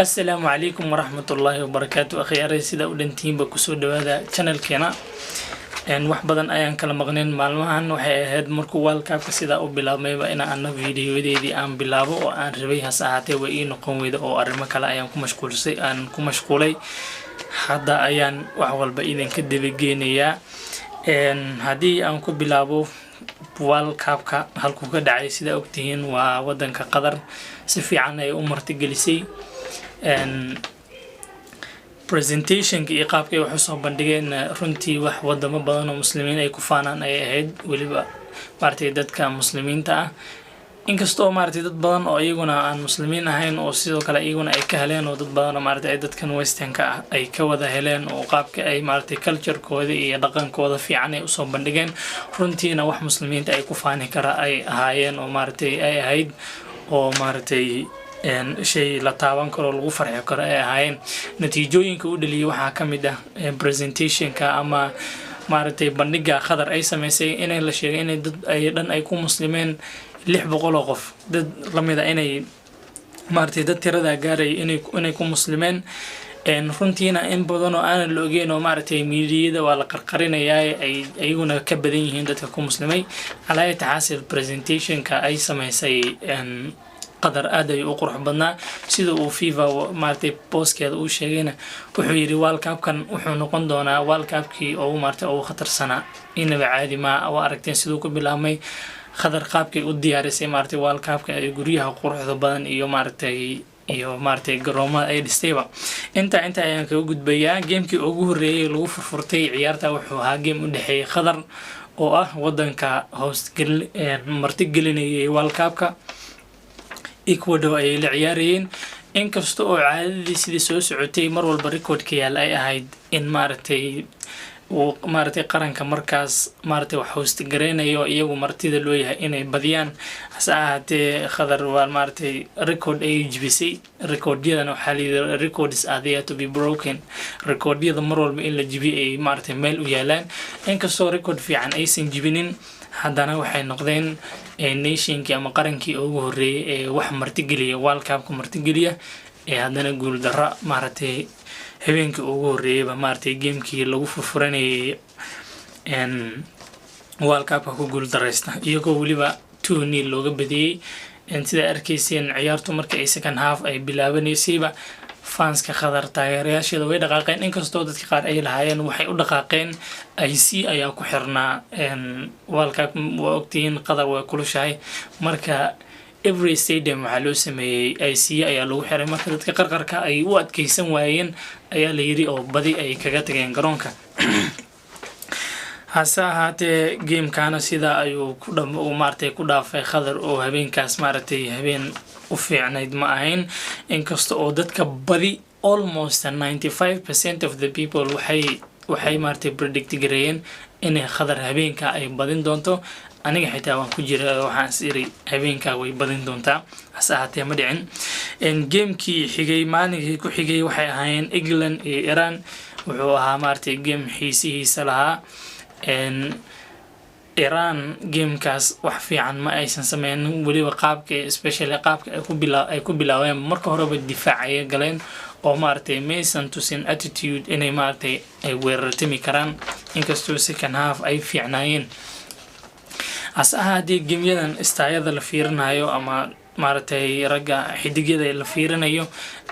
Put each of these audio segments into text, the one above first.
السلام عليكم ورحمة الله وبركاته أخياري سيدا ودنتين بكسو دوادا channel كينا wax badan ayaan kala maqneen maalmahan waxay ahayd markuu walkaabka sida u bilaabmayba in aan videodeedii aan bilaabo oo aan rabay hase ahaatee way ii noqon weyda oo arrimo kale ayaan ku mashquulay hadda ayaan wax walba idinka dabageenayaa haddii aan ku bilaabo walkaabka halkuu ka dhacay sida ogtihiin waa wadanka Qatar si fiican ay u martigelisay presentation iyo qaabkay wax soo bandhigeen runtii wax wadamo badan oo muslimiin ay ku faanaan ay ahayd waliba maartay dadka muslimiinta ah inkastoo maartay dad badan oo iyaguna aan muslimiin ahayn oo sidoo kale iyaguna ay ka heleen oo dad badan oo maartay dadkan westernka ah ay ka wada heleen oo qaabka ay maartay culture-kooda iyo dhaqankooda fiican ay u soo bandhigeen runtiina wax muslimiinta ay ku faani kara ay ahaayeen oo maartay ay ahayd oo maartay shay la taaban karo lagu farxi karo ay ahaayeen natiijooyinka u dhaliyay waxaa ka mid ah presentationka ama maartay bandhiga Qatar ay sameysay inay la sheegay inay dad ay dhan ay ku muslimeen 600 oo qof dad lamida inay maartay dad tirada gaaray inay ku muslimeen runtiina in badan oo aan la ogeyn oo maartay miidiyada waa la qarqarinayaa ay ayaguna ka badan yihiin dadka ku muslimay calaayad xaasil presentationka ay sameysay قدر آدي أقرح بدنا سيدو وفيفا مارتي بوست كذا وشيءنا وحيري والكاب كان وحنا قندونا والكاب كي أو مارتي أو خطر سنة إنه بعادي ما أو أركتين سيدو كبلامي خطر قاب كي ودي عرسي مارتي والكاب كي يجريها قرح بدن إيو مارتي جروما أي دستيبا أنت يعني كوجود بيا جيم كي أجوري لو فرتي عيارته وحوها جيم ودحي خضر أو ودن كهوست مرتي جلني والكاب كا إكوادو أي العيارين إن كستو عادي سيدي سو سعودي مر والبا ريكورد كيال أي أهيد إن مارتي قرن كمركز مارتي وحوست جرينيو إيو مارتي دلويها إني بديان ساعتي خضر والمارتي ريكورد أي جبسي ريكورد ديانا وحالي ريكوردز آذية to be broken ريكورد ديانا مر والبا إلا جبي أي مارتي ميل ويالان إن كستو ريكورد في عن أي سن جبينين haddana waxay noqdeen nationkii ama qarankii ugu horeeyay ee wax martigeliya walkaabka martigeliya haddana guul darro maartay habeenkii ugu horeeyay maartay gamekii lagu furfuranayay walkaabka ku guul dareysta iyagoo waliba 2-0 looga badiyay sida arkayseen ciyaartu markii ay second half ay bilaabaneysayba fanska Qatar taageerayaasheeda way dhaqaaqeen inkastoo dadka qaar ay lahaayeen waxay u dhaqaaqeen IC ayaa ku xirnaa walka waqtigan Qatar way kulushahay marka every stadium waxa loo sameeyay IC ayaa lagu xiray marka dadka qarqarka ay u adkeysan waayeen ayaa la yiri oo badi ay kaga tageen garoonka hase ahaatee gamekana sida ayuu ku maartay ku dhaafay Qatar oo habeenkaas maartay habeen u fiicnayd ma ahayn inkastoo oo dadka badi almost 95% of the people waxay maartay predict gareeyeen inay Qatar habeenka ay badin doonto aniga xitaa waan ku jira waxaan isiri habeenka way badin doontaa hase ahaatee ma dhicin gamekii xigay maalinkii ku xigay waxay ahaayeen England iyo Iran wuxuu ahaa maartay game xiisihiisa lahaa Iran gamekaas wax fiican ma aysan sameeynin waliba qaabka especially qaabka ay ku bilaabeen marka horeba difaac ay galeen oo maartay maysan tusin attitude inay maartay ay weerartami karaan inkastoo second half ay fiicnaayeen asahaadii gameyadan istaayada la fiirinayo ama maartay raga xidigyada la fiirinayo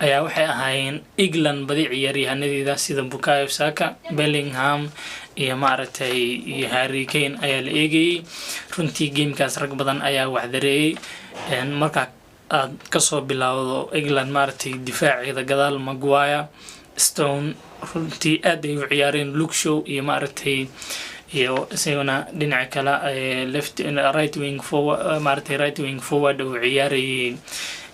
ayaa waxay ahaayeen England badi ciyaaryahanadooda sida Bukayo Saka Bellingham iyo maartay iyo Harry Kane ayaa la eegay runtii gamekaas rag badan ayaa wax dareeyay marka aad ka soo bilaawdo England maartay difaaciga gadaal Maguire Stone runtii aad ay u ciyaareen Luke Shaw iyo maartay iyo isaguna dhinaca kale left right wing forward maartay right wing forward oo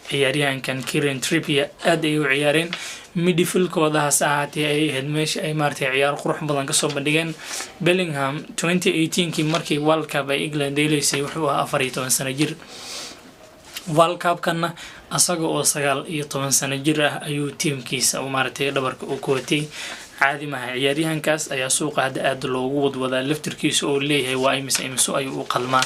ciyaaryahankan Kieran Trippier aad ay u ciyaareen midfieldkooda saacadii ay ahayd meesha ay maartay ciyaar qurux badan ka soo bandhigeen Bellingham 2018kii markii World Cup ay England dheelaysay wuxuu ahaa 14 sano jir World Cup-kana asaga oo 19 sano jir ah ayuu teamkiisa u maartay dhabarka u kootay caadi ma ciyaaryahankaas ayaa suuqa hadda aad loogu wadwadaa laftirkiisa oo leeyahay waa imso ayuu u qalmaa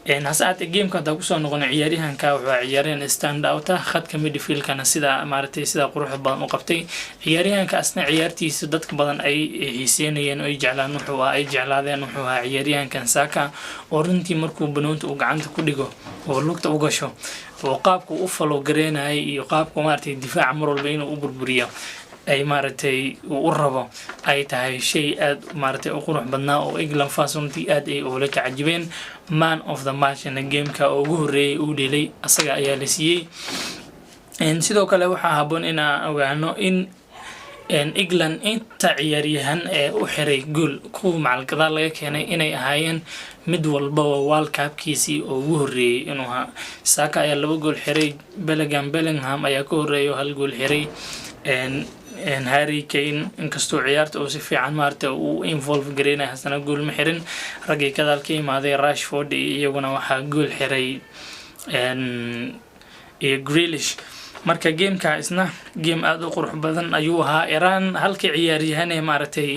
هساعات الجيم كان تقصو نقول عياريهن كا وعيارين stand out خد midfield كان سيدا مارتي سيدا قروح بدن وقبتي عياريهن كأسنا عيارتي سدتك بدن أي حسينيين أي جعلان وحوا أي جعلادين وحوا عياريهن كان ساكا ورنتي مركو بنونت وقعنت كوديجو ولوقت وقشو وقابكو أوفلو جرينا أي يقابكو مارتي الدفاع مرور بينه وبربريا أي مارتي وقربه أي تهاي شيء أد مارتي أقرح بدنا أو إجلام فاسونتي أد أي أولك عجبين man of the match in the game ka ugu horeeyay uu dhelay asaga ayaa la siiyay sidoo kale waxaa haboon inaan ogaano in England inta ciyaaryahan ee u xiray gool kuwa macalqada laga keenay inay ahaayeen mid walba World Cup-kiisii oo ugu horeeyay inuu ha Saka ayaa 2 gool xiray Bellingham ayaa ka horeeyay hal gool xiray Harry Kane inkastoo ciyaarta oo si fiican maartay uu involve gareynay hasana gool ma xirin ragii ka dalka imaaday Rashford iyaguna waxa gool xiray Grealish marka gameka isna game aad u qurux badan ayuu ahaa Iran halkii ciyaaryahan ee maartay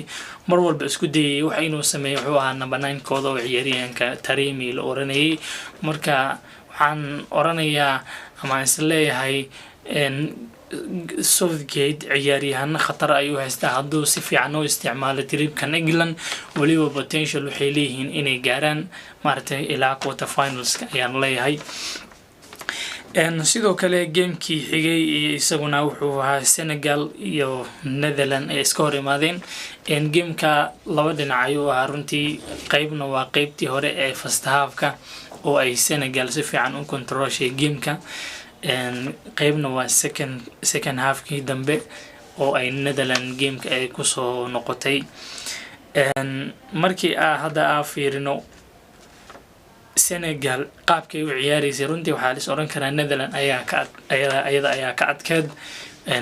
mar walba isku dayay waxa inuu sameeyo wuxuu ahaa number 9 kooda oo ciyaaryahanka Taremi la oranayay marka waxaan oranayaa ama isleeyahay Southgate ciyaaryahan khatar ayuu haystaa hadduu si fiican u isticmaalo tripkan England waliba potential waxay leeyihiin inay gaaraan maartay ilaa quarter finals ayaan leeyahay sidoo kale gamekii xigay isaguna wuxuu ahaa Senegal iyo Netherlands ay iska hor imaadeen gameka laba dhinac ayuu ahaa runtii qaybna waa qaybtii hore ee first half-ka oo ay Senegal si fiican u controlshay gameka qaybna waa second half-kii dambe oo ay Netherlands gameka ay ku soo noqotay markii hadda fiirino Senegal qaabkay u ciyaaraysay runtii waxa la is oran karaa Netherlands ayaa ka adkeed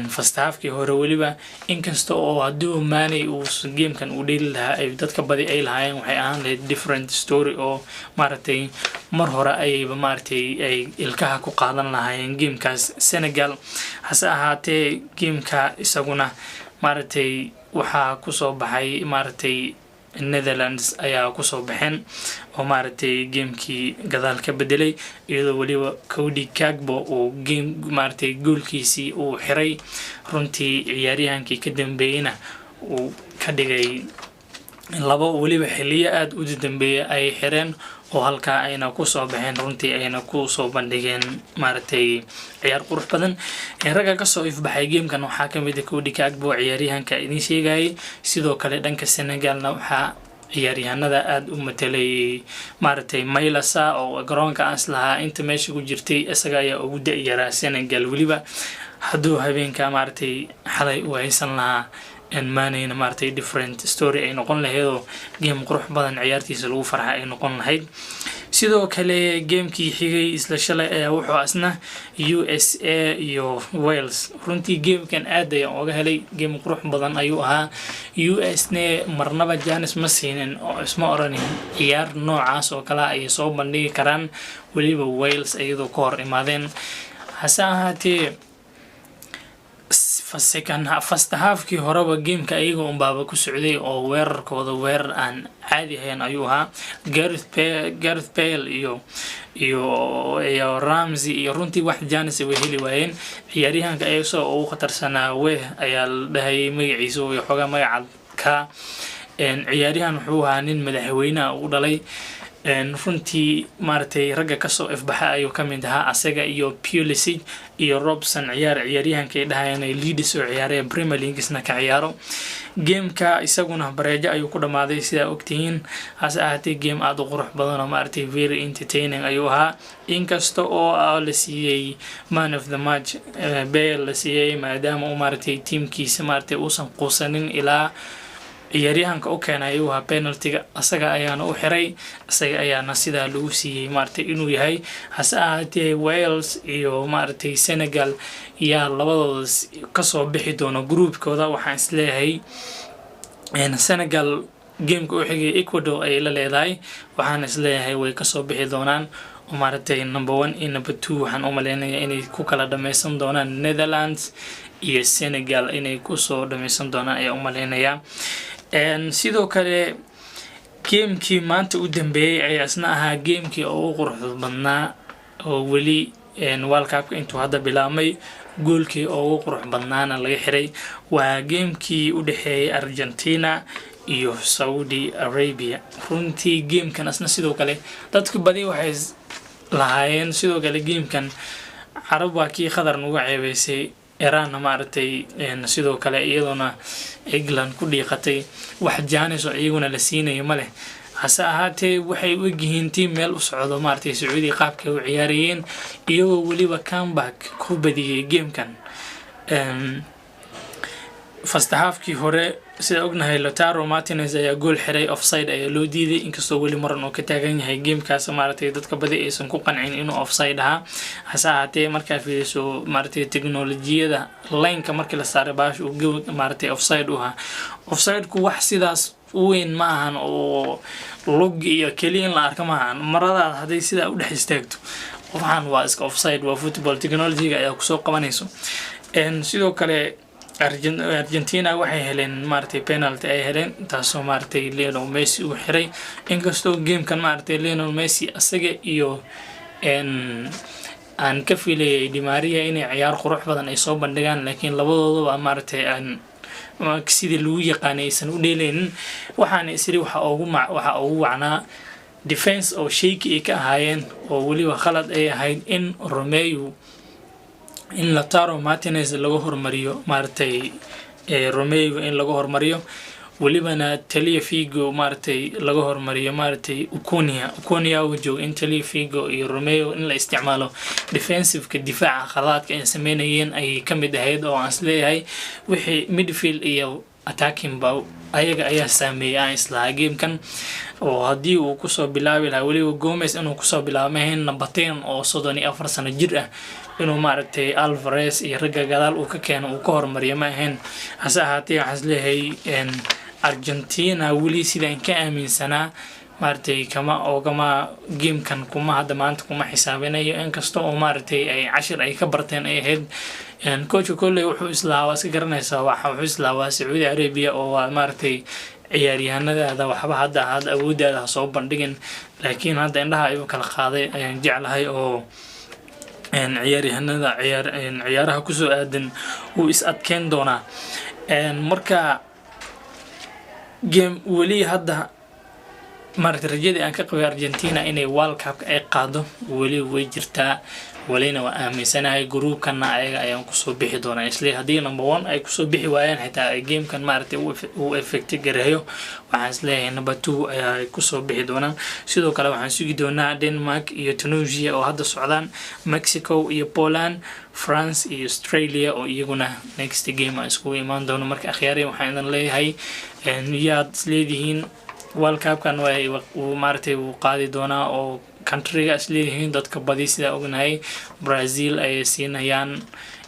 first half-kii hore waliba inkasta oo hadduu Mane uu gamekan u dhili lahaa ay dadka badi ay lahaayeen waxay ahaan lahayd different story oo maartay mar hore ayba maartay ay ilkaha ku qaadan lahaayeen gamekaas Senegal hase ahaatee gameka isaguna maartay waxa ku soo baxay maartay Netherlands ayaa ku soo baxeen oo maartay gamekii gadaal ka bedelay iyadoo waliba Cody Gakpo oo game maartay goolkiisii uu xiray runtii ciyaaryahankii ka dambeeyayna uu ka dhigay laba waliba xilliyo aad u dambeeyay ay xireen oo halka ayna ku soo baxeen runtii ayna ku soo bandhigeen maartay ciyaar qurux badan raga ka soo ifbaxay gamekan waxa kamid ah Cody Gakpo ciyaaryahanka idin sheegay sidoo kale dhanka Senegalna waxa ciyaaryahanada aad u matelay maartay Maylasa oo garoonka aslaha inta meesha ku jirtay isaga ayaa ugu da'yaraa Senegal waliba hadduu habeenka maartay xalay u haysan lahaa Mane maartay different story ay noqon lahayd game qurux badan ciyaartiisa lagu farxay ay noqon lahayd sidoo kale gamekii xigay isla shalay ayaa wuxuu asna USA iyo Wales runtii gamekan aad ayaan uga helay game qurux badan ayuu ahaa US-ne marnaba Janis ma siinin oo isma oranin ciyaar noocaas oo kala ay soo bandhigi karaan waliba Wales ayadoo ka hor imaadeen hase ahaatee first half-kii horeba gameka ayaga baaba ku socday oo weerarkooda weerar aan caadi ahayn ayuu ahaa Gareth Bale iyo Ramsey iyo runtii wax Janis way heli waayeen ciyaaryahanka ayagoo ugu khatarsanaa ayaa la dhahay magaciisa iyo xogaa magaca ka ciyaaryahan wuxuu ahaa nin madaxweynaha u dhalay runtii maartay ragga ka soo ifbaxa ayuu kamid ahaa asaga iyo Pulisic iyo Robson ciyaaryahanka ay dhahayeen leaders oo ciyaaraya Premier League isna ka ciyaaro gameka isaguna bareejo ayuu ku dhamaaday sida ogtihiin hase ahaatee game aad u qurux badan oo maartay very entertaining ayuu ahaa inkasta oo la siiyay man of the match Bale la siiyay maadaama uu maartay teamkiisa maartay uusan quusanin ilaa ciyaaryahanka u keenay uu penalty-ga asaga ayaana u xiray asaga ayaana sida lagu siiyay maartay inuu yahay hase ahaatee Wales iyo maartay Senegal yaa labadooda ka soo bixi doona groupkooda waxaan isleeyahay Senegal gameka u xigay Ecuador ay la leedahay waxaan isleeyahay way ka soo bixi doonaan maartay number 1 iyo number 2 waxaan u maleynayaa inay ku kala dhameysan doonaan Netherlands iyo Senegal inay ku soo dhameysan doonaan ayaa u maleynayaa sidoo kale gamekii maanta u dambeeyay ayaa isna ahaa gamekii ugu quruxda badnaa oo weli World Cup intuu hadda bilaabmay goolkii ugu qurux badnaana laga xiray waa gamekii u dhaxeeyay Argentina iyo Saudi Arabia runtii gamekan asna sidoo kale dadku badi waxay lahaayeen sidoo kale gamekan Arab waa kii Qatar ugu ceebaysay Iran maartay sidoo kale iyaduna England ku dhiiqatay wax jaanis oo iyaguna la siinayo ma leh hase ahaatee waxay u yihiin team meel u socdo maartay Saudi qaabka u ciyaarayeen iyagoo waliba comeback ku badiyay gamekan first half-kii hore sida ognahay Lautaro Martinez ayaa gool xiray offside ayaa loo diiday inkastoo wali maran oo ka taagan yahay gamekaas maartay dadka badi aysan ku qancin inuu offside ahaa hase ahaatee markaa fiiriso maartay teknoolajiyada line-ka markii la saaray baash uu maartay offside u ahaa offside-ku wax sidaas weyn ma ahan oo log iyo kaliya in la arko ma ahan marada haday sida u dhax istaagto waxaan waa iska offside waa football technology ayaa ku soo qabanayso sidoo kale Argentina waxay heleen maartay penalty ay heleen taasoo maartay Lionel Messi uu xiray inkastoo gamekan maartay Lionel Messi asaga iyo aan ka filayay Di Maria inay ciyaar qurux badan ay soo bandhigaan laakiin labadooduba maartay sidii lagu yaqaanay aysan u dheelaynin waxaana isri waxa ugu wacnaa defense oo shaky ay ka ahaayeen oo waliba khalad ay ahayd in Romeo in Lautaro Martinez lagu hormariyo maartay Romeo in lagu hormariyo walibana Tagliafico maartay lagu hormariyo maartay Ukonia wajo in Tagliafico iyo Romeo in la isticmaalo defensive ka difaaca khalaadka ay sameynayeen ay kamid ahayd oo aan isleeyahay wixii midfield iyo attacking ba ayaga ayaa saameeyay isla gamekan oo hadii uu ku soo bilaabi lahaa waliba Gomez inuu ku soo bilaabay number 10 oo 34 sano jir ah inuu maartay Alvarez iyo raga gadaal uu ka keeno uu ka hormariyo ma ahayn hase ahaatee waxaan isleeyahay Argentina wali sidaan ka aaminsanaa maartay kama gamekan kuma hadda maanta kuma xisaabinayo in kasto oo maartay ay 10 ay ka barteen ay ahayd coach kolley wuxuu islaawa iska garanaysaa wuxuu islaawa Saudi Arabia oo maartay ciyaaryahanada waxba hadda awoodada soo bandhigin laakiin hadda indhaha ay kala qaaday ayaan jeclahay oo ciyaaryahanada ciyaaraha ku soo aadan uu is adkeen doona marka game wali hadda maartay rajada aan ka qabay Argentina inay World Cup ay qaado wali way jirtaa walina waa aaminsanahay groupkana ayaga ayaan ku soo bixi doonaa isla hadii number 1 ay ku soo bixi waayaan xitaa ay gamekan maartay uu effect gareeyo waxaan isleeyahay number 2 ay ku soo bixi doonaan sidoo kale waxaan sugi doonaa Denmark iyo Tunisia oo hadda socdaan Mexico iyo Poland France iyo Australia oo iyaguna next game ay isku imaan doonaan marka akhiyaari waxaan idin leeyahay yaad isleedihiin World Cup kan way maartay uu qaadi doonaa oo countryga isleeyihiin dadka badi sida ognahay Brazil ay siinayaan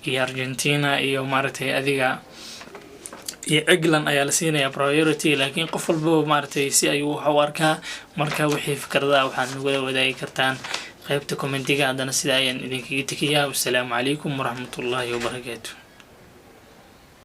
iyo Argentina iyo maartay adiga iyo England ayaa la siinaya priority laakiin qof walba maartay si ay u arkaa marka wixii fikrada waxaan ugu wadaagi kartaan qaybta commentiga hadana sida ayaan idinkaga takiyaa. Wassalaamu calaykum waraxmatullaahi wabarakaatuh.